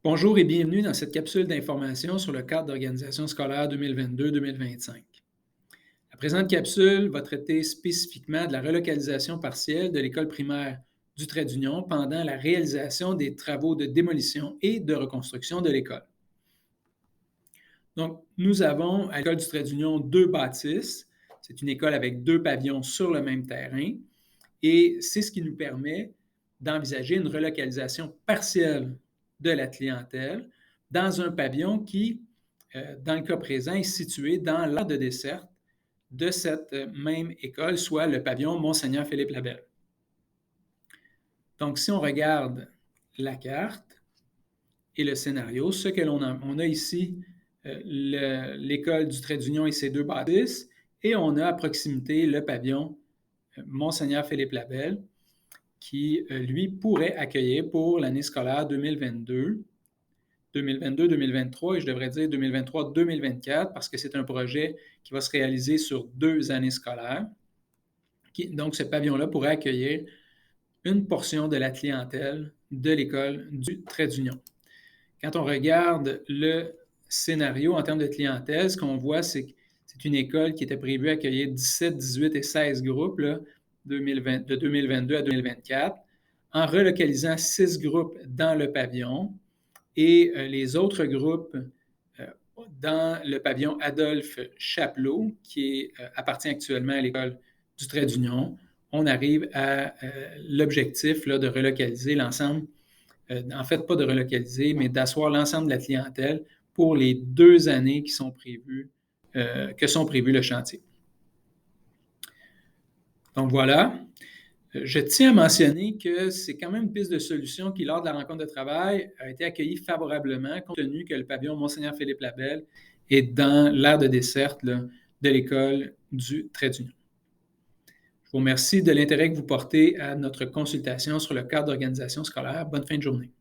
Bonjour et bienvenue dans cette capsule d'information sur le cadre d'organisation scolaire 2022-2025. La présente capsule va traiter spécifiquement de la relocalisation partielle de l'école primaire du Trait-d'Union pendant la réalisation des travaux de démolition et de reconstruction de l'école. Donc, nous avons à l'école du Trait-d'Union deux bâtisses. C'est une école avec deux pavillons sur le même terrain et c'est ce qui nous permet d'envisager une relocalisation partielle de la clientèle dans un pavillon qui, dans le cas présent, est situé dans l'aire de desserte de cette même école, soit le pavillon Monseigneur-Philippe Labelle. Donc, si on regarde la carte et le scénario, ce que l'on a, on a ici l'école du Trait-d'Union et ses deux bâtisses, et on a à proximité le pavillon Monseigneur-Philippe Labelle, qui, lui, pourrait accueillir pour l'année scolaire 2022-2023, et je devrais dire 2023-2024, parce que c'est un projet qui va se réaliser sur 2 années scolaires. Donc, ce pavillon-là pourrait accueillir une portion de la clientèle de l'école du Trait-d'Union. Quand on regarde le scénario en termes de clientèle, ce qu'on voit, c'est que c'est une école qui était prévue accueillir 17, 18 et 16 groupes là, de 2022 à 2024, en relocalisant 6 groupes dans le pavillon et les autres groupes dans le pavillon Adolphe Chapelot, qui appartient actuellement à l'école du Trait-d'Union. On arrive à l'objectif là, de relocaliser l'ensemble, en fait, pas de relocaliser, mais d'asseoir l'ensemble de la clientèle pour les 2 années qui sont prévues, que sont prévues le chantier. Donc voilà. Je tiens à mentionner que c'est quand même une piste de solution qui, lors de la rencontre de travail, a été accueillie favorablement, compte tenu que le pavillon Monseigneur-Philippe Labelle est dans l'aire de desserte là, de l'école du Trait-d'Union. Je vous remercie de l'intérêt que vous portez à notre consultation sur le cadre d'organisation scolaire. Bonne fin de journée.